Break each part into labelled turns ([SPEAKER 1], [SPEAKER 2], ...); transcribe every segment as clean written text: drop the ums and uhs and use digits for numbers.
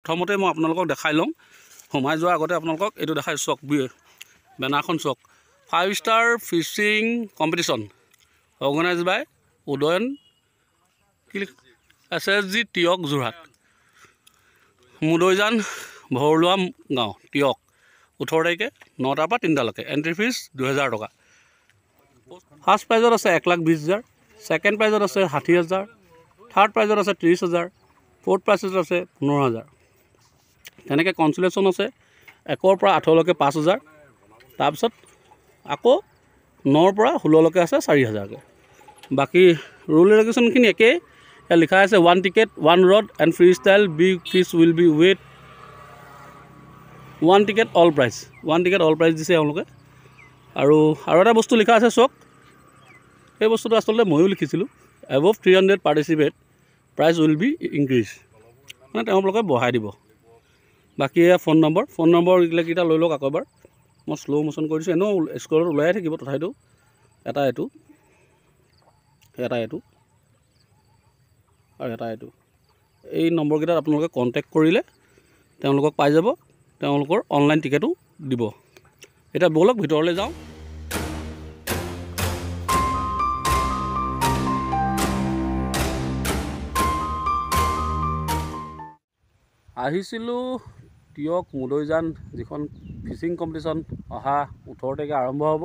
[SPEAKER 1] প্ৰথমতে মই আপোনালোকক দেখাই লওঁ সোমাই যোৱাৰ আগতে আপোনালোকক এইটো দেখাই চক বেনাৰখন চক 5 ষ্টাৰ ফিচিং কম্পিটিশ্যন অৰ্গেনাইজ বাই উদয়ন SSG টিয়ক যোৰহাট মুদৈজান ভৰলুৱা গাঁও টিয়ক 18 তাৰিখে 9টাৰ পৰা 3টালৈকে এণ্ট্ৰি ফিজ 2000 টকা ফাৰ্ষ্ট প্ৰাইজত আছে 1,20,000 ছেকেণ্ড প্ৰাইজত আছে 60,000 থাৰ্ড প্ৰাইজত আছে 30,000 ফ'ৰ্থ প্ৰাইজত আছে 15,000 তেনেকৈ কনচুলেশ্যন আছে 1ৰ পৰা 18লৈকে 5,000 তাৰপিছত আকৌ 9ৰ পৰা 16লৈকে আছে 4,000কৈ বাকী ৰুল ৰেগুলেশ্যনখিনি একেই লিখা আছে 1 ticket 1 rod and free style big fish will be weight 1 ticket all prize 1 ticket all prize দিছে এওঁলোকে আৰু এটা বস্তু লিখা আছে চক এই বস্তুটো আচলতে ময়ো লিখিছিলোঁ above 300 participate prize will be increase মানে তেওঁলোকে বঢ়াই দিব বাকী ফোন নম্বৰ এইকেইটা লৈ লওক আকৌ এবাৰ মই শ্ল' মোশ্যন কৰিছোঁ এনেও স্কুলত ওলাইয়ে থাকিব তথাপিতো এটা এইটো আৰু এটা এইটো এই নম্বৰকেইটাত আপোনালোকে কণ্টেক্ট কৰিলে তেওঁলোকক পাই যাব তেওঁলোকৰ অনলাইন টিকেটো দিব এতিয়া ব'লক ভিতৰলৈ যাওঁ আহিছিলোঁ টিয়ক মুদৈজান যিখন ফিচিং কম্পিটিশ্যন অহা 18 তাৰিখে আৰম্ভ হ'ব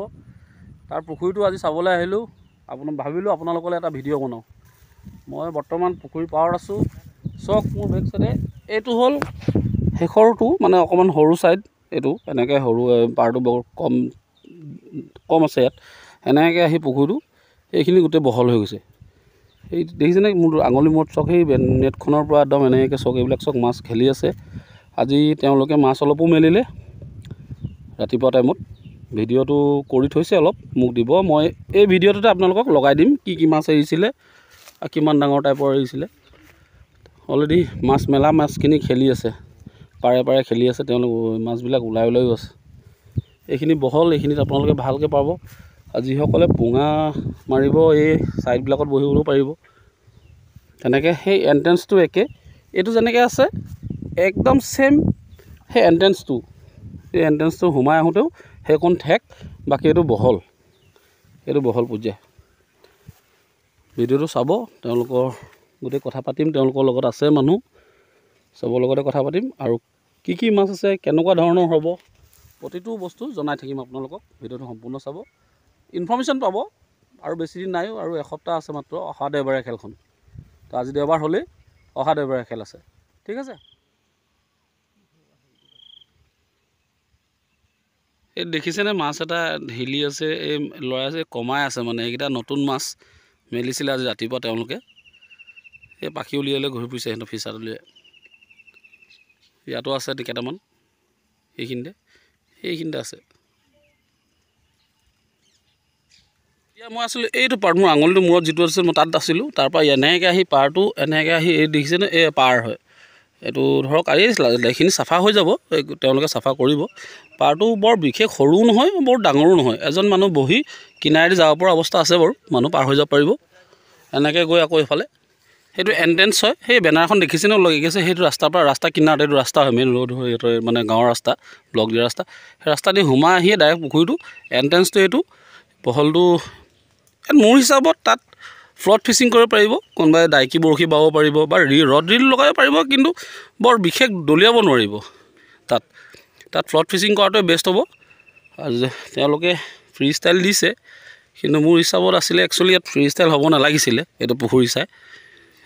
[SPEAKER 1] তাৰ পুখুৰীটো আজি চাবলৈ আহিলোঁ ভাবিলোঁ আপোনালোকলৈ এটা ভিডিঅ' বনাওঁ মই বৰ্তমান পুখুৰী পাৰত আছোঁ চক মোৰ বেক চাইডে এইটো হ'ল শেষৰটো মানে অকণমান সৰু ছাইড এইটো এনেকৈ সৰু পাৰটো বৰ কম আছে ইয়াত এনেকৈ আহি পুখুৰীটো এইখিনি গোটেই বহল হৈ গৈছে এই দেখিছেনে মোৰ আঙুলি মূৰত চক সেই নেটখনৰ পৰা একদম এনেকৈ চক এইবিলাক চক মাছ খেলি আছে আজি তেওঁলোকে মাছ অলপো মেলিলে ৰাতিপুৱা টাইমত ভিডিঅ'টো কৰি থৈছে অলপ মোক দিব মই এই ভিডিঅ'টোতে আপোনালোকক লগাই দিম কি মাছ এৰিছিলে আৰু কিমান ডাঙৰ টাইপৰ এৰিছিলে অলৰেডি মেলা মাছখিনি খেলি আছে পাৰে খেলি আছে তেওঁলোক মাছবিলাক ওলাইও আছে এইখিনি বহল এইখিনিত আপোনালোকে ভালকৈ পাব আৰু যিসকলে পোঙা মাৰিব এই ছাইডবিলাকত বহিবলৈও পাৰিব তেনেকৈ সেই এণ্ট্ৰেঞ্চটো একে এইটো যেনেকৈ আছে একদম ছেম সেই এণ্ট্ৰেঞ্চটো সোমাই আহোঁতেও সেইকণ ঠেক বাকী এইটো বহল পৰ্যায় ভিডিঅ'টো চাব তেওঁলোকৰ গোটেই কথা পাতিম তেওঁলোকৰ লগত আছে মানুহ চবৰ লগতে কথা পাতিম আৰু কি মাছ আছে কেনেকুৱা ধৰণৰ হ'ব প্ৰতিটো বস্তু জনাই থাকিম আপোনালোকক ভিডিঅ'টো সম্পূৰ্ণ চাব ইনফৰ্মেশ্যন পাব আৰু বেছি দিন নাইও আৰু এসপ্তাহ আছে মাত্ৰ অহা দেওবাৰে খেলখন তো আজি দেওবাৰ হ'লেই অহা দেওবাৰে খেল আছে ঠিক আছে এই দেখিছেনে মাছ এটা হিলি আছে এই ল'ৰাই আছে কমাই আছে মানে এইকেইটা নতুন মাছ মেলিছিলে আজি ৰাতিপুৱা তেওঁলোকে এই পাখি উলিয়ালে ঘূৰি ফুৰিছে সিহঁতৰ ফিচাৰ উলিয়াই ইয়াতো আছে কেইটামান সেইখিনিতে আছে এতিয়া মই আছিলোঁ এইটো পাৰ মোৰ আঙুলিটো মূৰত যিটো আছিল মই তাত আছিলোঁ তাৰপৰা এনেকৈ আহি পাৰটো এনেকৈ আহি এই দেখিছেনে এই পাৰ হয় এইটো ধৰক এইখিনি চাফা হৈ যাব তেওঁলোকে চাফা কৰিব পাৰটো বৰ বিশেষ সৰুও নহয় বৰ ডাঙৰো নহয় এজন মানুহ বহি কিনাৰেদি যাব পৰা অৱস্থা আছে বাৰু মানুহ পাৰ হৈ যাব পাৰিব এনেকৈ গৈ আকৌ এইফালে সেইটো এণ্ট্ৰেঞ্চ হয় সেই বেনাৰখন দেখিছেনে লাগি গৈছে সেইটো ৰাস্তাৰ পৰা ৰাস্তা কিনাৰত এইটো ৰাস্তা হয় মেইন ৰোড হয় এইটো মানে গাঁৱৰ ৰাস্তা ব্লক দিয়া ৰাস্তা সেই ৰাস্তা দি সোমাই আহিয়ে ডাইৰেক্ট পুখুৰীটো এণ্ট্ৰেঞ্চটো এইটো বহলটো মোৰ হিচাপত তাত ফ্লট ফিচিং কৰিব পাৰিব কোনোবাই ডাইকি বৰশী বাব পাৰিব বা ৰড ৰিল লগাব পাৰিব কিন্তু বৰ বিশেষ দলিয়াব নোৱাৰিব তাত ফ্লট ফিচিং কৰাটোৱে বেষ্ট হ'ব আৰু তেওঁলোকে ফ্ৰী ষ্টাইল দিছে কিন্তু মোৰ হিচাপত আছিলে একচুৱেলি ইয়াত ফ্ৰী ষ্টাইল হ'ব নালাগিছিলে এইটো পুখুৰী চাই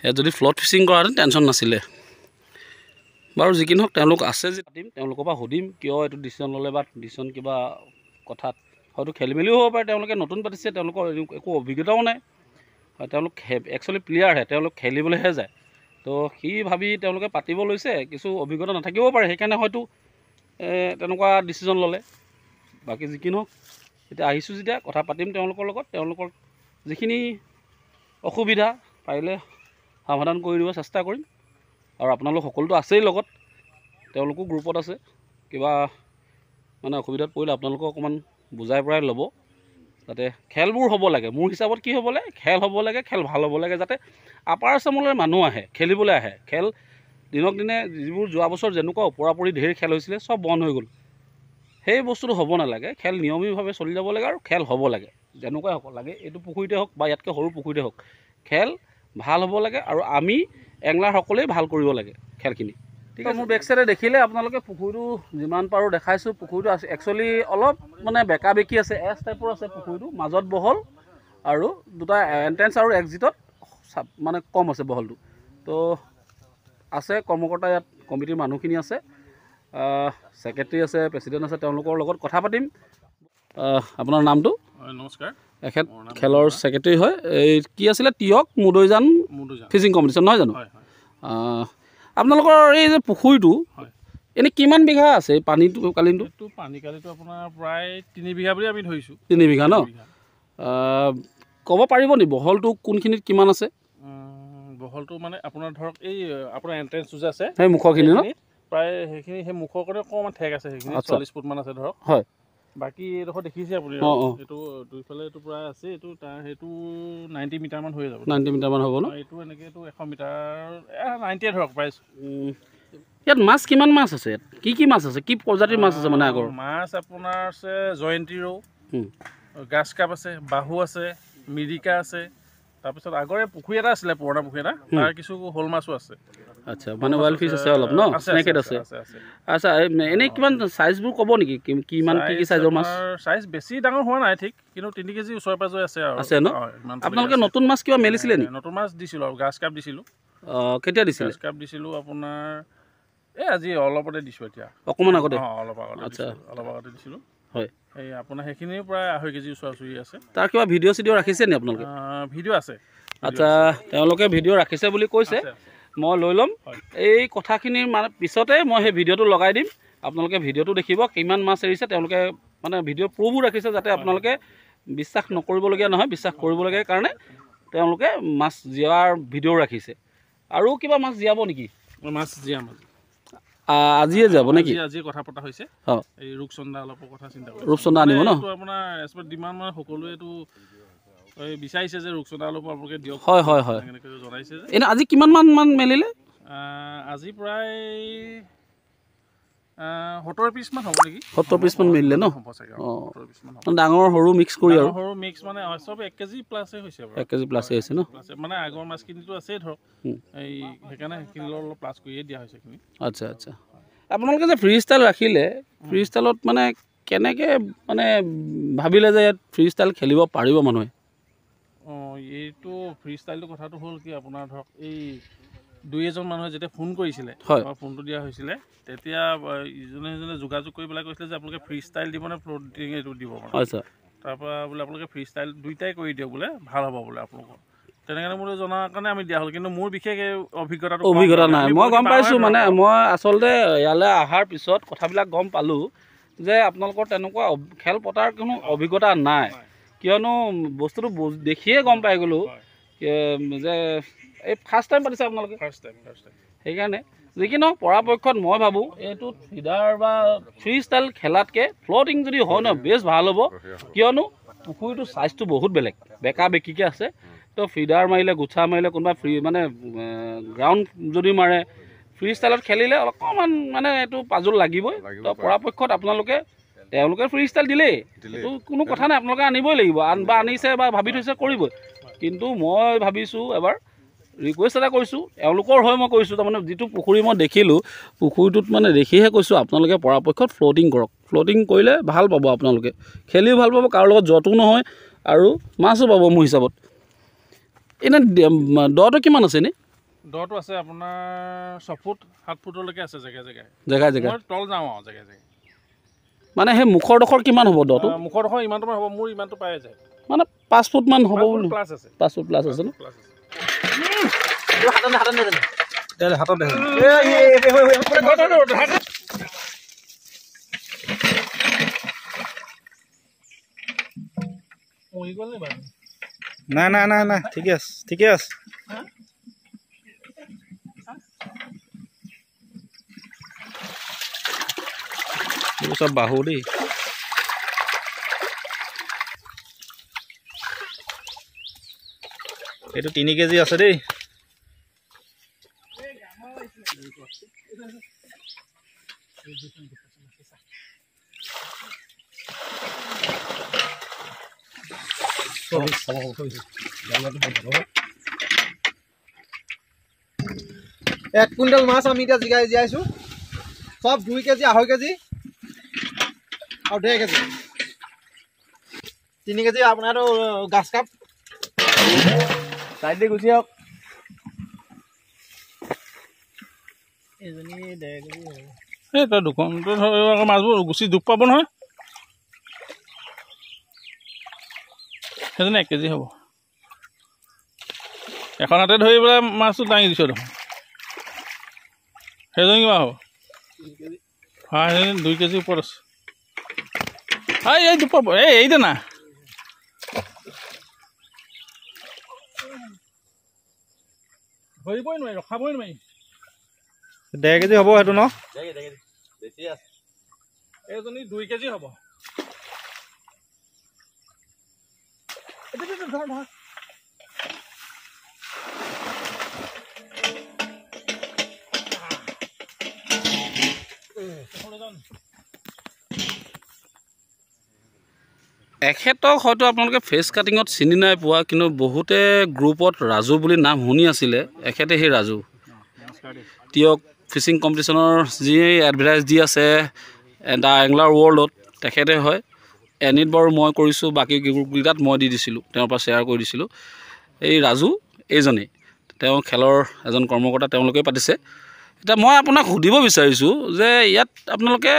[SPEAKER 1] ইয়াত যদি ফ্লট ফিচিং কৰাহেঁতেন টেনশ্যন নাছিলে বাৰু যি কি নহওক তেওঁলোক আছে যে পাতিম তেওঁলোকৰ পৰা সুধিম কিয় এইটো ডিচিশ্যন ল'লে বা ডিচিশ্যন কিবা কথাত হয়তো খেলি মেলিও হ'ব পাৰে তেওঁলোকে নতুন পাতিছে তেওঁলোকৰ একো অভিজ্ঞতাও নাই তেওঁলোক একচুৱেলি প্লেয়াৰহে তেওঁলোক খেলিবলৈহে যায় তো সি ভাবি তেওঁলোকে পাতিব লৈছে কিছু অভিজ্ঞতা নাথাকিবও পাৰে সেইকাৰণে হয়তো তেনেকুৱা ডিচিশ্যন ল'লে বাকী যি কি নহওক এতিয়া আহিছোঁ যেতিয়া কথা পাতিম তেওঁলোকৰ লগত তেওঁলোকৰ যিখিনি অসুবিধা পাৰিলে সমাধান কৰি দিব চেষ্টা কৰিম আৰু আপোনালোক সকলোতো আছেই লগত তেওঁলোকো গ্ৰুপত আছে কিবা মানে অসুবিধাত পৰিলে আপোনালোকক অকণমান বুজাই পৰাই ল'ব যাতে খেলবোৰ হ'ব লাগে মোৰ হিচাপত কি হ'ব লাগে খেল হ'ব লাগে খেল ভাল হ'ব লাগে যাতে আপাৰ আচামলৈ মানুহ আহে খেলিবলৈ আহে খেল দিনক দিনে যিবোৰ যোৱা বছৰ যেনেকুৱা ওপৰাপৰি ঢেৰ খেল হৈছিলে চব বন্ধ হৈ গ'ল। সেই বস্তুটো হ'ব নালাগে। খেল নিয়মিতভাৱে চলি যাব লাগে আৰু খেল হ'ব লাগে, যেনেকুৱাই হ'ব লাগে। এইটো পুখুৰীতে হওক বা ইয়াতকৈ সৰু পুখুৰীতে হওক, খেল ভাল হ'ব লাগে আৰু আমি এংলাৰসকলেই ভাল কৰিব লাগে খেলখিনি। ঠিক আছে, মোৰ বেক চাইডে দেখিলে আপোনালোকে পুখুৰীটো যিমান পাৰোঁ দেখাইছোঁ। পুখুৰীটো আছে একচুৱেলি অলপ মানে বেকা বেকি আছে, এছ টাইপৰ আছে পুখুৰীটো, মাজত বহল আৰু দুটা এণ্ট্ৰেঞ্চ আৰু এক্সিটত মানে কম আছে বহলটো। তো আছে কৰ্মকৰ্তা, ইয়াত কমিটিৰ মানুহখিনি আছে, ছেক্ৰেটাৰী আছে, প্ৰেচিডেণ্ট আছে, তেওঁলোকৰ লগত কথা পাতিম। আপোনাৰ নামটো?
[SPEAKER 2] নমস্কাৰ।
[SPEAKER 1] এখেত খেলৰ ছেক্ৰেটাৰী হয়। এই কি আছিলে, তিয়ক মুদৈজান ফিচিং কম্পিটিশ্যন নহয় জানো? আপোনালোকৰ এই যে পুখুৰীটো এনেই কিমান বিঘা আছে? এই পানীটো কালিটো
[SPEAKER 2] আপোনাৰ প্ৰায় 3 বিঘা বুলি আমি ধৰিছোঁ।
[SPEAKER 1] 3 বিঘা ন? ক'ব পাৰিব নি বহলটো কোনখিনিত কিমান আছে?
[SPEAKER 2] বহলটো মানে আপোনাৰ ধৰক এই আপোনাৰ এণ্ট্ৰেঞ্চটো যে আছে
[SPEAKER 1] সেই মুখৰখিনি ন?
[SPEAKER 2] প্ৰায় সেইখিনি, সেই মুখৰ কাৰণে অকণমান ঠেক আছে, সেইখিনি 40 ফুটমান আছে ধৰক।
[SPEAKER 1] হয়।
[SPEAKER 2] বাকী এইডোখৰ দেখিছে আপুনি, এইটো দুইফালে এইটো প্ৰায় আছে, সেইটো 90 মিটাৰমান হৈ যাব।
[SPEAKER 1] 90 মিটাৰমান হ'ব ন?
[SPEAKER 2] এইটো এনেকৈ এইটো 100 মিটাৰ 90 ধৰক প্ৰায়।
[SPEAKER 1] ইয়াত মাছ কিমান মাছ আছে? কি কি মাছ আছে? কি প্ৰজাতিৰ মাছ আছে মানে আগৰ?
[SPEAKER 2] মাছ আপোনাৰ আছে জয়ন্তী ৰৌ, গাছ কাপ আছে, বাহু আছে, মিৰিকা আছে। তাৰপিছত আগৰে পুখুৰী এটা আছিলে, পুৰণা পুখুৰী এটা, তাৰ কিছু শ'ল মাছো আছে।
[SPEAKER 1] আচ্ছা, মানে ৱাইল্ড ফিছ আছে অলপ ন? স্নেকেট আছে। আচ্ছা, এনেই কিমান চাইজবোৰ ক'ব নেকি? কিমান কি কি চাইজৰ মাছ?
[SPEAKER 2] চাইজ বেছি ডাঙৰ হোৱা নাই ঠিক, কিন্তু 3 কেজি ওচৰে পাঁজৰে আছে আৰু।
[SPEAKER 1] আছে ন? আপোনালোকে নতুন মাছ কিবা মেলিছিলে নেকি?
[SPEAKER 2] নতুন মাছ দিছিলোঁ আৰু গাছ কাপ দিছিলোঁ।
[SPEAKER 1] কেতিয়া দিছিলে?
[SPEAKER 2] গাছ কাপ দিছিলোঁ আপোনাৰ আজি অলপতে দিছোঁ, এতিয়া
[SPEAKER 1] অকণমান আগতে।
[SPEAKER 2] অলপ আগতে দিছিলোঁ।
[SPEAKER 1] হয়।
[SPEAKER 2] এই আপোনাৰ সেইখিনিও প্ৰায় 2.5 কেজি ওচৰা-ওচৰি আছে।
[SPEAKER 1] তাৰ কিবা ভিডিঅ' চিডিঅ' ৰাখিছে নি আপোনালোকে?
[SPEAKER 2] ভিডিঅ' আছে।
[SPEAKER 1] আচ্ছা, তেওঁলোকে ভিডিঅ' ৰাখিছে বুলি কৈছে, মই লৈ ল'ম। এই কথাখিনিৰ মানে পিছতে মই সেই ভিডিঅ'টো লগাই দিম, আপোনালোকে ভিডিঅ'টো দেখিব। কিমান মাছ এৰিছে তেওঁলোকে মানে ভিডিঅ' প্ৰুফো ৰাখিছে, যাতে আপোনালোকে বিশ্বাস নকৰিবলগীয়া নহয়, বিশ্বাস কৰিবলগীয়া কাৰণে তেওঁলোকে মাছ জীয়াৰ ভিডিঅ' ৰাখিছে। আৰু কিবা মাছ জীয়াব নেকি?
[SPEAKER 2] মাছ জীয়াম
[SPEAKER 1] আজিয়ে যাব নেকি?
[SPEAKER 2] আজি কথা পতা হৈছে। এই ৰূপচন্দা অলপৰ কথা চিন্তা কৰিছোঁ।
[SPEAKER 1] ৰূপচন্দা আনিব ন?
[SPEAKER 2] আপোনাৰ এক্সপাৰ্ট ডিমাণ্ড মানে সকলোৱেতো বিচাৰিছে যে ৰূপচন্দা অলপ আপোনালোকে দিয়ক।
[SPEAKER 1] হয় হয় হয়,
[SPEAKER 2] এনেকৈ জনাইছে যে।
[SPEAKER 1] এনে আজি কিমান মান মেলিলে?
[SPEAKER 2] আজি প্ৰায় 70 পিছমান হ'ব নেকি?
[SPEAKER 1] 70 পিছমান মেলিলে ন?
[SPEAKER 2] হ'ব চাগে।
[SPEAKER 1] ডাঙৰ সৰু মিক্স কৰি আৰু?
[SPEAKER 2] সৰু মিক্স মানে চব 1 কেজি প্লাছে হৈছে।
[SPEAKER 1] 1 কেজি প্লাছে হৈছে ন?
[SPEAKER 2] মানে আগৰ মাছখিনিতো আছেই ধৰক, এই সেইকাৰণে সেইখিনি অলপ প্লাছ কৰিয়ে দিয়া হৈছে সেইখিনি।
[SPEAKER 1] আচ্ছা আচ্ছা, আপোনালোকে যে ফ্ৰী ষ্টাইল ৰাখিলে, ফ্ৰী ষ্টাইলত মানে কেনেকৈ মানে ভাবিলে যে ইয়াত ফ্ৰী ষ্টাইল খেলিব পাৰিব মানুহে?
[SPEAKER 2] এইটো ফ্ৰী ষ্টাইলটো কথাটো হ'ল কি, আপোনাৰ ধৰক এই 2-এজন মানুহে যেতিয়া ফোন কৰিছিলে, ফোনটো দিয়া হৈছিলে, তেতিয়া ইজনে সিজনে যোগাযোগ কৰি পেলাই কৈছিলে যে আপোনালোকে ফ্ৰী ষ্টাইল দিব নে ফ্ল'টিং এইটো দিব মানে। আচ্ছা, তাৰপৰা বোলে আপোনালোকে ফ্ৰী ষ্টাইল দুইটাই কৰি দিয়ক বোলে, ভাল হ'ব বোলে আপোনালোকৰ। তেনেকৈ মোলৈ জনাৰ কাৰণে আমি দিয়া হ'ল, কিন্তু মোৰ বিশেষ অভিজ্ঞতা
[SPEAKER 1] নাই। মই গম পাইছোঁ, মানে মই আচলতে ইয়ালৈ অহাৰ পিছত কথাবিলাক গম পালোঁ যে আপোনালোকৰ তেনেকুৱা খেল পতাৰ কোনো অভিজ্ঞতা নাই। কিয়নো বস্তুটো দেখিয়ে গম পাই গ'লোঁ যে এই ফাৰ্ষ্ট টাইম পাতিছে আপোনালোকে। সেইকাৰণে যি কি নহওক, পৰাপক্ষত মই ভাবোঁ এইটোত ফিডাৰ বা ফ্ৰী ষ্টাইল খেলাতকৈ ফ্ল'টিং যদি হয় ন, বেছ ভাল হ'ব। কিয়নো পুখুৰীটোৰ চাইজটো বহুত বেলেগ, বেকা বেকিকৈ আছে। তো ফিডাৰ মাৰিলে, গোচা মাৰিলে, কোনোবা ফ্ৰী মানে গ্ৰাউণ্ড যদি মাৰে, ফ্ৰী ষ্টাইলত খেলিলে অকণমান মানে এইটো পাজল লাগিবই। তো পৰাপক্ষত তেওঁলোকে ফ্ৰী ষ্টাইল দিলেই, এইটো কোনো কথা নাই, আপোনালোকে আনিবই লাগিব, বা আনিছে বা ভাবি থৈছে কৰিবই। কিন্তু মই ভাবিছোঁ এবাৰ ৰিকুৱেষ্ট এটা কৰিছোঁ, এওঁলোকৰ হৈ মই কৈছোঁ, তাৰমানে যিটো পুখুৰী মই দেখিলোঁ, পুখুৰীটোত মানে দেখিহে কৈছোঁ আপোনালোকে পৰাপক্ষত ফ্ল'টিং কৰক। ফ্ল'টিং কৰিলে ভাল পাব, আপোনালোকে খেলিও ভাল পাব, কাৰো লগত জতো নহয় আৰু মাছো পাব মোৰ হিচাপত। এনেই দটো কিমান আছে এনেই?
[SPEAKER 2] দটো আছে আপোনাৰ 6 ফুট 7 ফুটলৈকে আছে জেগাই জেগাই। তল যাওঁ আৰু জেগাই জেগাই। মানে
[SPEAKER 1] সেই মুখৰডোখৰ কিমান হ'ব দটো?
[SPEAKER 2] মুখৰডোখৰ ইমানটো হ'ব, মোৰ ইমানটো পাই যায়।
[SPEAKER 1] মানে 5 ফুটমান হ'ব বুলি? 5 ফুট প্লাছ আছে ন?
[SPEAKER 3] নাই, ঠিকে আছে, ঠিকে আছে।
[SPEAKER 1] এইবোৰ চব বাহু দেই।
[SPEAKER 3] এইটো 3 কেজি আছে দেই।
[SPEAKER 4] 1 কুইণ্টেল মাছ আমি এতিয়া জিগাই জীয়াইছোঁ সব 2 কেজি 2.5 কেজি আৰু 1.5 কেজি 3 কেজি আপোনাৰতো গাছ কাপ চাইড দি গুচি আহক এজনী 1.5 কেজি হ'ব
[SPEAKER 2] এই তাৰ দোকানটো ধৰ মাছবোৰ গুচি দুখ পাব নহয় সেইজনী 1 কেজি হ'ব এখন হাতে ধৰি পেলাই মাছটো দাঙি দিছোঁ দেখোন সেইজনী কিমান হ'ব হয় সেইজনী 2 কেজি ওপৰত আছে এই দুখ পাব এই দে না ধৰিবই নোৱাৰি ৰখাবই নোৱাৰি
[SPEAKER 3] 1.5 কেজি হ'ব সেইটো ন
[SPEAKER 4] বেছি আছে
[SPEAKER 2] এইজনী 2 কেজি হ'ব
[SPEAKER 1] এখেতক হয়তো আপোনালোকে ফেচ কাটিঙত চিনি নাই পোৱা কিন্তু বহুতে গ্ৰুপত ৰাজু বুলি নাম শুনি আছিলে এখেতে সেই ৰাজু টিয়ক ফিচিং কম্পিটিশ্যনৰ যি এডভাৰটাইজ দি আছে দ্য এংলাৰ ৱৰ্ল্ডত তেখেতে হয় এনিত বাৰু মই কৰিছোঁ বাকী গ্ৰুপকেইটাত মই দি দিছিলোঁ তেওঁৰ পৰা শ্বেয়াৰ কৰি দিছিলোঁ এই ৰাজু এইজনেই তেওঁ খেলৰ এজন কৰ্মকৰ্তা তেওঁলোকে পাতিছে এতিয়া মই আপোনাক সুধিব বিচাৰিছোঁ যে ইয়াত আপোনালোকে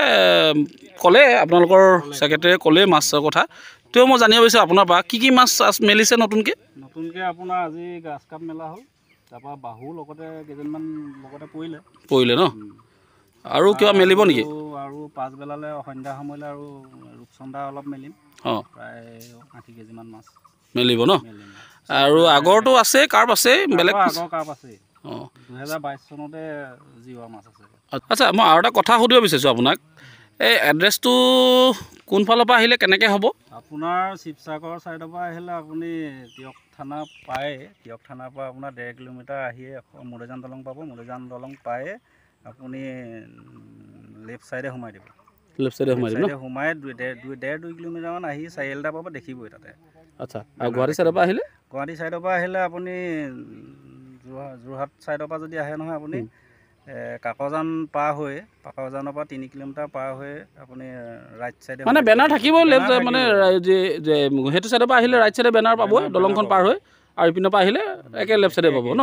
[SPEAKER 1] ক'লে আপোনালোকৰ ছেক্ৰেটাৰীয়ে ক'লে মাছৰ কথা তেও মই জানিব বিচাৰিছোঁ আপোনাৰ পৰা কি মাছ মেলিছে নতুনকৈ
[SPEAKER 5] আপোনাৰ আজি গাছ কাপ মেলা হ'ল তাৰপৰা বাহু লগতে কেইজনমান লগতে
[SPEAKER 1] পৰিলে ন আৰু কিবা মেলিব নেকি
[SPEAKER 5] আৰু পাছবেলালৈ সন্ধ্যা সময়লৈ আৰু ৰূপচন্দা অলপ মেলিম প্ৰায় 80 কেজিমান মাছ
[SPEAKER 1] মেলিব ন আৰু আগৰটো আছে কাৰ্প আছে বেলেগ
[SPEAKER 5] আগৰ কাৰ্প আছে 2022 চনতে জিওৱা মাছ আছে
[SPEAKER 1] আচ্ছা মই আৰু এটা কথা সুধিব বিচাৰিছোঁ আপোনাক এই এড্ৰেছটো কোনফালৰ পৰা আহিলে কেনেকৈ হ'ব
[SPEAKER 5] আপোনাৰ শিৱসাগৰ ছাইডৰ পৰা আহিলে আপুনি টিয়ক থানা পায় টিয়ক থানাৰ পৰা আপোনাৰ 1.5 কিলোমিটাৰ আহিয়ে মুৰেজান দলং পাব মুৰেজান দলং পায়ে আপুনি লেফ্ট ছাইডে সোমাই দিব
[SPEAKER 1] লেফ্ট ছাইডে সোমাই দিব
[SPEAKER 5] সোমাই 1.5-2 কিলোমিটাৰমান আহি চাৰিআলিটা পাব দেখিবই তাতে
[SPEAKER 1] আচ্ছা আৰু গুৱাহাটী ছাইডৰ পৰা আহিলে
[SPEAKER 5] আপুনি যোৰহাট ছাইডৰ পৰা যদি আহে নহয় আপুনি কাকজান পাৰ হৈ কাকজানৰ পৰা 3 কিলোমিটাৰ পাৰ হৈ আপুনি ৰাইট ছাইডে
[SPEAKER 1] মানে বেনাৰ থাকিব লেফ্ট মানে সেইটো ছাইডৰ পৰা আহিলে ৰাইট ছাইডে বেনাৰ পাব দলংখন পাৰ হৈ আৰু ইপিনৰ পৰা আহিলে একে লেফ্ট ছাইডে পাব ন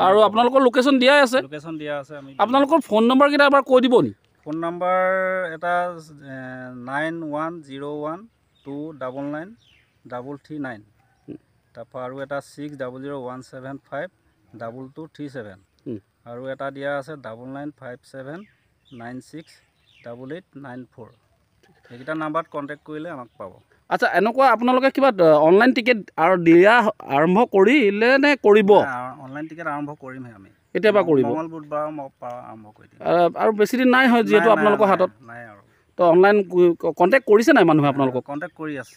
[SPEAKER 1] আৰু আপোনালোকৰ লোকেশ্যন দিয়া আছে
[SPEAKER 5] আমি
[SPEAKER 1] আপোনালোকৰ ফোন নম্বৰকেইটা এবাৰ কৈ দিব নি
[SPEAKER 5] ফোন নম্বৰ এটা 910902993339 তাৰপৰা আৰু এটা 6001752237 আৰু এটা দিয়া আছে 9957968894 এইকেইটা নাম্বাৰত কণ্টেক্ট কৰিলে আমাক পাব
[SPEAKER 1] আচ্ছা এনেকুৱা আপোনালোকে কিবা অনলাইন টিকেট আৰু দিয়া আৰম্ভ কৰিলে নে কৰিব
[SPEAKER 5] অনলাইন টিকেট আৰম্ভ কৰিমহে আমি
[SPEAKER 1] কেতিয়াবা কৰিব
[SPEAKER 5] মঙল বুধবাৰ আৰম্ভ কৰি দিম
[SPEAKER 1] আৰু বেছি দিন নাই হয় যিহেতু আপোনালোকৰ হাতত
[SPEAKER 5] নাই আৰু
[SPEAKER 1] তো অনলাইন কণ্টেক্ট কৰিছে নাই মানুহে আপোনালোকক
[SPEAKER 5] কণ্টেক্ট কৰি আছে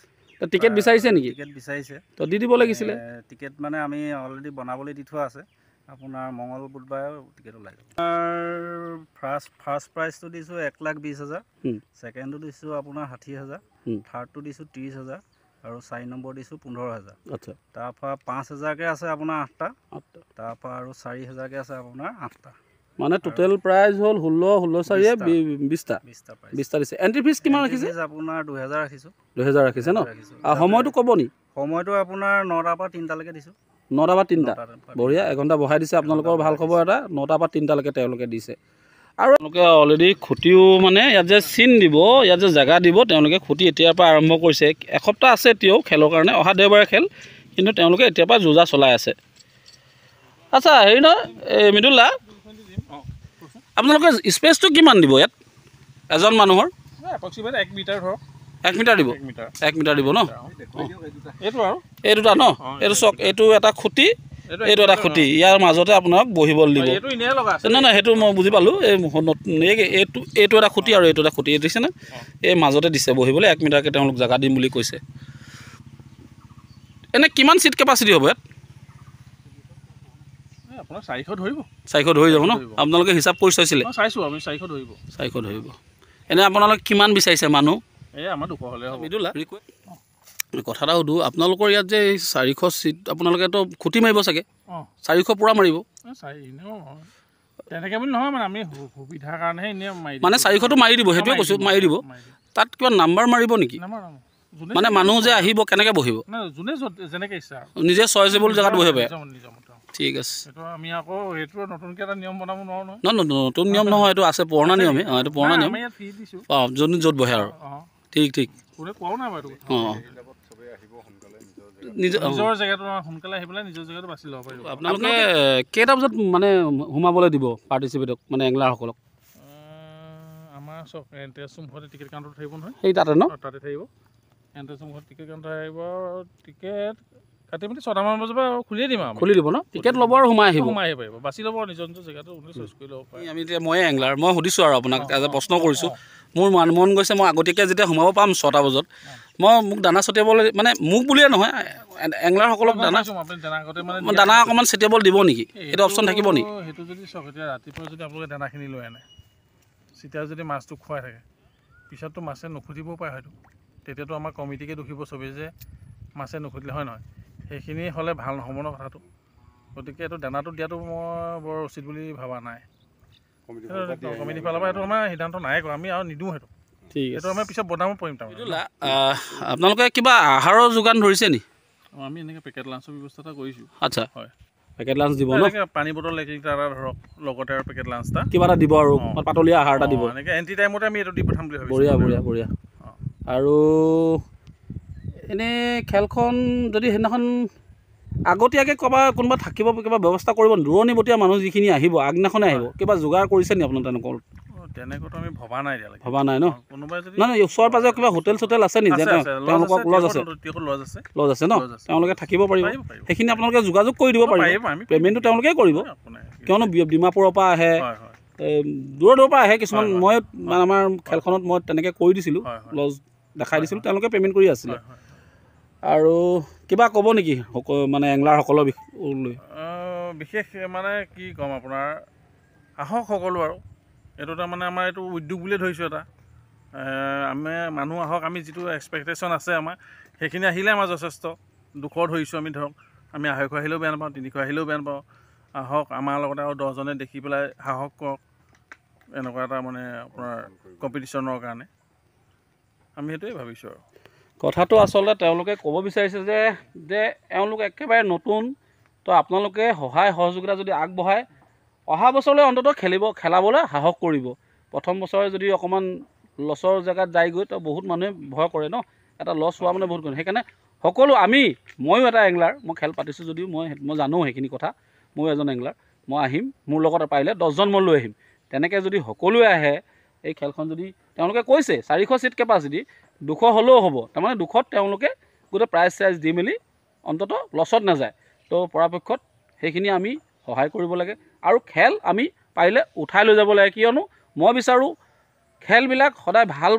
[SPEAKER 1] টিকেট বিচাৰিছে নেকি
[SPEAKER 5] টিকেট বিচাৰিছে
[SPEAKER 1] তো দি দিব লাগিছিলে
[SPEAKER 5] টিকেট মানে আমি অলৰেডি বনাবলৈ দি থোৱা আছে আপোনাৰ মঙল বুধবাৰে টিকেট ওলাই যাব ফাৰ্ষ্ট প্ৰাইজটো দিছোঁ 1,20,000 ছেকেণ্ডটো দিছোঁ আপোনাৰ 60,000 থাৰ্ডটো দিছোঁ 30,000 আৰু 4 নম্বৰ দিছোঁ 15,000 আচ্ছা তাৰপৰা 5,000কৈ আছে আপোনাৰ 8টা তাৰপৰা আৰু 4,000কৈ আছে আপোনাৰ 8টা
[SPEAKER 1] মানে টোটেল প্ৰাইজ হ'ল 16 20টা দিছে এণ্ট্ৰি ফিজ কিমান ৰাখিছে
[SPEAKER 5] আপোনাৰ 2,000 ৰাখিছোঁ
[SPEAKER 1] 2,000 ৰাখিছে ন আৰু সময়টো ক'ব নি
[SPEAKER 5] সময়টো আপোনাৰ 9টাৰ পৰা 3টালৈকে দিছোঁ
[SPEAKER 1] 9টা বা 3টা বঢ়িয়া এঘণ্টা বঢ়াই দিছে আপোনালোকৰ ভাল খবৰ এটা 9টা বা 3টালৈকে তেওঁলোকে দিছে আৰু তেওঁলোকে অলৰেডি খুঁটিও মানে ইয়াত যে চিন দিব ইয়াত যে জেগা দিব তেওঁলোকে খুঁটি এতিয়াৰ পৰা আৰম্ভ কৰিছে এসপ্তাহ আছে এতিয়াও খেলৰ কাৰণে অহা দেওবাৰে খেল কিন্তু তেওঁলোকে এতিয়াৰ পৰা যোজা চলাই আছে আচ্ছা হেৰি নহয় এই মৃদুলা আপোনালোকে স্পেচটো কিমান দিব ইয়াত এজন মানুহৰ
[SPEAKER 2] এপ্ৰক্সিমেট 1 মিটাৰ ধৰক
[SPEAKER 1] 1 মিটাৰ দিব 1 মিটাৰ দিব ন
[SPEAKER 2] এইটো আৰু
[SPEAKER 1] এই দুটা ন এইটো চক এইটো এটা খুঁটি এইটো এটা খুঁটি ইয়াৰ মাজতে আপোনাক বহিবলৈ দিব
[SPEAKER 2] এইটো ইনে লগা আছে
[SPEAKER 1] নাই সেইটো মই বুজি পালোঁ এইটো এটা খুঁটি আৰু এইটো এটা খুঁটি দিছে নে এই মাজতে দিছে বহিবলৈ 1 মিটাৰকৈ তেওঁলোক জেগা দিম বুলি কৈছে এনে কিমান ছিট কেপাচিটি হ'ব ইয়াত
[SPEAKER 2] আপোনাৰ 400 ধৰিব।
[SPEAKER 1] 400 ধৰি যাব ন? আপোনালোকে হিচাপ কৰি চাইছিলে?
[SPEAKER 2] চাইছোঁ আমি 400 ধৰিব।
[SPEAKER 1] 400 ধৰিব। এনেই আপোনালোকে কিমান বিচাৰিছে মানুহ?
[SPEAKER 2] এই আমাৰ 200 হ'লে হ'ব।
[SPEAKER 1] মৃদুলা কথা এটা সুধোঁ, আপোনালোকৰ ইয়াত যে 400 চিট আপোনালোকেতো খুটি মাৰিব চাগে? 400 পূৰা মাৰিব?
[SPEAKER 2] তেনেকৈ বুলি নহয়, মানে আমি সুবিধাৰ কাৰণেহে এনেই মাৰি দিম।
[SPEAKER 1] মানে 400টো মাৰি দিব, সেইটোৱে কৈছোঁ, মাৰি দিব। তাত কিবা নাম্বাৰ মাৰিব নেকি? মানে মানুহ যে আহিব কেনেকৈ বহিব?
[SPEAKER 2] যোনে যেনেকৈ ইচ্ছা
[SPEAKER 1] নিজে চইচেবল জেগাত বহিব পাৰে? ঠিক আছে।
[SPEAKER 2] আমি আকৌ সেইটো নতুনকৈ এটা নিয়ম বনাব নোৱাৰোঁ নহয়।
[SPEAKER 1] নতুন নিয়ম নহয়, এইটো আছে পুৰণা নিয়মেই। এইটো পুৰণা নিয়ম। অঁ, যোনে য'ত বহে আৰু। ঠিক ঠিক।
[SPEAKER 2] কোৱাও নাই বাৰু।
[SPEAKER 1] অঁ,
[SPEAKER 2] নিজৰ জেগাটো সোনকালে আহি পেলাই নিজৰ জেগাটো বাছি ল'ব পাৰিব।
[SPEAKER 1] আপোনালোকে কেইটা বজাত মানে সোমাবলৈ দিব পাৰ্টিচিপেটক, মানে এংলাৰসকলক?
[SPEAKER 2] আমাৰ চব এণ্ট্ৰেঞ্চ মুখতে টিকেট কাউণ্টাৰ থাকিব নহয়।
[SPEAKER 1] সেই তাতে ন?
[SPEAKER 2] তাতে থাকিব এণ্ট্ৰেঞ্চ মুখত টিকেট কাউণ্টাৰ আহিব। টিকেট কাটি মেলি 6টামান বজাৰ পৰা খুলিয়ে দিম আৰু।
[SPEAKER 1] খুলি দিব ন? টিকেট ল'ব আৰু সোমাই আহিব?
[SPEAKER 2] সোমাই আহিব পাৰিব, বাছি ল'ব নিজৰ নিজৰ জেগাটো চইচ কৰি ল'ব পাৰে।
[SPEAKER 1] আমি এতিয়া ময়ে এংলাৰ, মই সুধিছোঁ আৰু আপোনাক এজ এ প্ৰশ্ন কৰিছোঁ। মোৰ মন গৈছে মই আগতীয়াকৈ যেতিয়া সোমাব পাম 6টা বজাত, মোক দানা ছটিয়াবলৈ, মানে মোক বুলিয়ে নহয় এংলাৰসকলক দানা অকণমান ছটিয়াবলৈ দিব নেকি? সেইটো অপশ্যন থাকিব নেকি?
[SPEAKER 2] সেইটো যদি চাওক, এতিয়া ৰাতিপুৱা যদি আপোনালোকে দানাখিনি লৈ আনে, চিতিয়া যদি মাছটো খুৱাই থাকে, পিছততো মাছে নুখুজিবও পাৰে হয়তো। তেতিয়াতো আমাৰ কমিটিকে দুখিব চবেই যে মাছে নুখুজিলে, হয় নহয়? সেইখিনি হ'লে ভাল নহ'ব ন কথাটো। গতিকে এইটো দানাটো দিয়াটো মই বৰ উচিত বুলি ভবা নাই। কমিটিৰ ফালৰ পৰা এইটো আমাৰ সিদ্ধান্ত নাই কৰা, আমি আৰু নিদিওঁ সেইটো।
[SPEAKER 1] ঠিক আছে,
[SPEAKER 2] এইটো আমি পিছত বনাব পাৰিম। তাৰমানে
[SPEAKER 1] আপোনালোকে কিবা আহাৰৰ যোগান ধৰিছে নি?
[SPEAKER 2] আমি এনেকৈ পেকেট লাঞ্চৰ ব্যৱস্থা এটা কৰিছোঁ।
[SPEAKER 1] আচ্ছা,
[SPEAKER 2] হয়,
[SPEAKER 1] পেকেট লাঞ্চ দিব ন?
[SPEAKER 2] পানী বটল 1 লিটাৰ এটা ধৰক, লগতে আৰু পেকেট লাঞ্চ এটা
[SPEAKER 1] কিবা এটা দিব আৰু পাতলীয়া আহাৰ এটা দিব।
[SPEAKER 2] এনেকৈ এণ্টি টাইমতে আমি এইটো দি পঠাম বুলি ভাবিছোঁ।
[SPEAKER 1] বঢ়িয়া বঢ়িয়া বঢ়িয়া। আৰু এনেই খেলখন যদি সেইদিনাখন আগতীয়াকৈ কোনোবা থাকিব, কিবা ব্যৱস্থা কৰিব, দূৰণিবতীয়া মানুহ যিখিনি আহিব আগদিনাখনে আহিব, কিবা যোগাৰ কৰিছে নি আপোনাৰ?
[SPEAKER 2] তেনেকুৱাতো আমি ভবা নাই এতিয়ালৈকে।
[SPEAKER 1] ভবা নাই ন?
[SPEAKER 2] কোনোবাই যদি
[SPEAKER 1] নাই ওচৰে পাজৰে কিবা হোটেল চোটেল আছে নি? তেওঁলোকক লজ আছে? লজ আছে ন? তেওঁলোকে থাকিব পাৰিব, সেইখিনি আপোনালোকে যোগাযোগ কৰি দিব পাৰিব। পে'মেণ্টটো তেওঁলোকেই কৰিব, কিয়নো ডিমাপুৰৰ পৰা আহে, দূৰৰ পৰা আহে কিছুমান। মই আমাৰ খেলখনত মই তেনেকৈ কৰি দিছিলোঁ, লজ দেখাই দিছিলোঁ, তেওঁলোকে পে'মেণ্ট কৰি আছিলে। আৰু কিবা ক'ব নেকি মানে এংলাৰসকলৰ বিষয়লৈ?
[SPEAKER 2] বিশেষ মানে কি ক'ম, আপোনাৰ আহক সকলো। আৰু এইটো তাৰমানে আমাৰ এইটো উদ্যোগ বুলিয়ে ধৰিছোঁ এটা। আমি মানুহ আহক, আমি যিটো এক্সপেক্টেশ্যন আছে আমাৰ, সেইখিনি আহিলে আমাৰ যথেষ্ট। 200 ধৰিছোঁ আমি, ধৰক আমি 250 আহিলেও বেয়া নাপাওঁ, 300 আহিলেও বেয়া নাপাওঁ। আহক, আমাৰ লগতে আৰু 10জনে দেখি পেলাই সাহস কৰক। এনেকুৱা এটা মানে আপোনাৰ কম্পিটিশ্যনৰ কাৰণে আমি সেইটোৱে ভাবিছোঁ। আৰু
[SPEAKER 1] কথাটো আচলতে তেওঁলোকে ক'ব বিচাৰিছে যে এওঁলোক একেবাৰে নতুন, তো আপোনালোকে সহায় সহযোগিতা যদি আগবঢ়ায়, অহা বছৰলৈ অন্ততঃ খেলাবলৈ সাহস কৰিব। প্ৰথম বছৰে যদি অকণমান লছৰ জেগাত যায়গৈ, তো বহুত মানুহে ভয় কৰে ন, এটা লছ হোৱা মানে বহুত কৰে। সেইকাৰণে সকলো ময়ো এটা এংলাৰ, মই খেল পাতিছোঁ যদিও মই জানো সেইখিনি কথা। ময়ো এজন এংলাৰ, মই আহিম, মোৰ লগত পাৰিলে 10জন মই লৈ আহিম। তেনেকৈ যদি সকলোৱে আহে, এই খেলখন যদি তেওঁলোকে কৈছে 400 চিট কেপাচিটি, 200 হ'লেও হ'ব। তাৰমানে 200ত তেওঁলোকে গোটেই প্ৰাইজ চাইজ দি মেলি অন্ততঃ লছত নাযায়। তো পৰাপক্ষত সেইখিনি আমি সহায় কৰিব লাগে। আৰু খেল আমি পাৰিলে উঠাই লৈ যাব লাগে, কিয়নো মই বিচাৰোঁ খেলবিলাক সদায় ভাল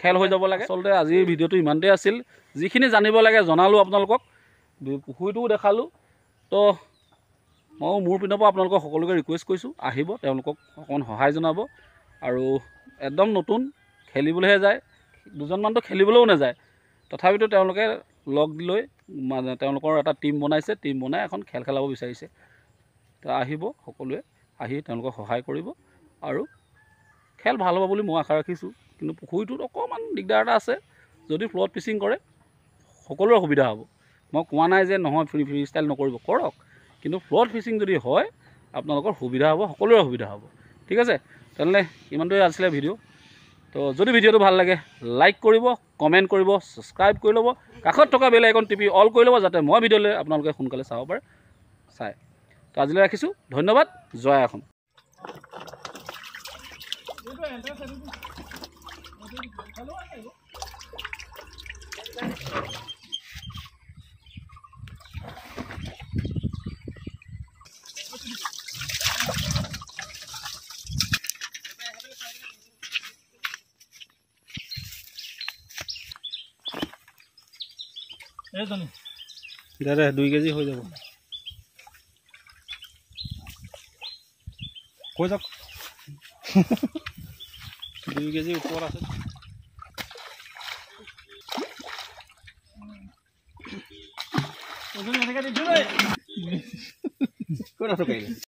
[SPEAKER 1] খেল হৈ যাব লাগে। আচলতে আজিৰ ভিডিঅ'টো ইমানতেই আছিল, যিখিনি জানিব লাগে জনালোঁ আপোনালোকক, পুখুৰীটোও দেখালোঁ। তো ময়ো মোৰ পিনৰ পৰা আপোনালোকক সকলোকে ৰিকুৱেষ্ট কৰিছোঁ, আহিব, তেওঁলোকক অকণমান সহায় জনাব। আৰু একদম নতুন, খেলিবলৈহে যায়, 2জনমানতো খেলিবলৈও নাযায়, তথাপিতো তেওঁলোকে লগ লৈ মানে তেওঁলোকৰ এটা টীম বনাইছে, টীম বনাই এখন খেল খেলাব বিচাৰিছে। তো আহিব সকলোৱে, আহি তেওঁলোকক সহায় কৰিব আৰু খেল ভাল হ'ব বুলি মই আশা ৰাখিছোঁ। কিন্তু পুখুৰীটোত অকণমান দিগদাৰ এটা আছে, যদি ফ্ল'ত পিচিং কৰে সকলোৰে সুবিধা হ'ব। মই কোৱা নাই যে নহয় ফ্ৰী ষ্টাইল নকৰিব, কৰক, কিন্তু ফ্ল'ত ফিচিং যদি হয় আপোনালোকৰ সুবিধা হ'ব, সকলোৰে সুবিধা হ'ব। ঠিক আছে, তেনেহ'লে ইমানটোৱে আছিলে ভিডিঅ'। তো যদি ভিডিঅ'টো ভাল লাগে লাইক কৰিব, কমেণ্ট কৰিব, ছাবস্ক্ৰাইব কৰি ল'ব, কাষত থকা বেল আইকন টিপি অল কৰি ল'ব, যাতে মই ভিডিঅ'লৈ আপোনালোকে সোনকালে চাব পাৰে। তো আজিলৈ ৰাখিছোঁ, ধন্যবাদ, জয় অসম।
[SPEAKER 3] দে 2 কেজি হৈ যাব। কৈ যাওক
[SPEAKER 2] 2 কেজি ওপৰত আছে
[SPEAKER 4] ক'ত আছো কাইলৈ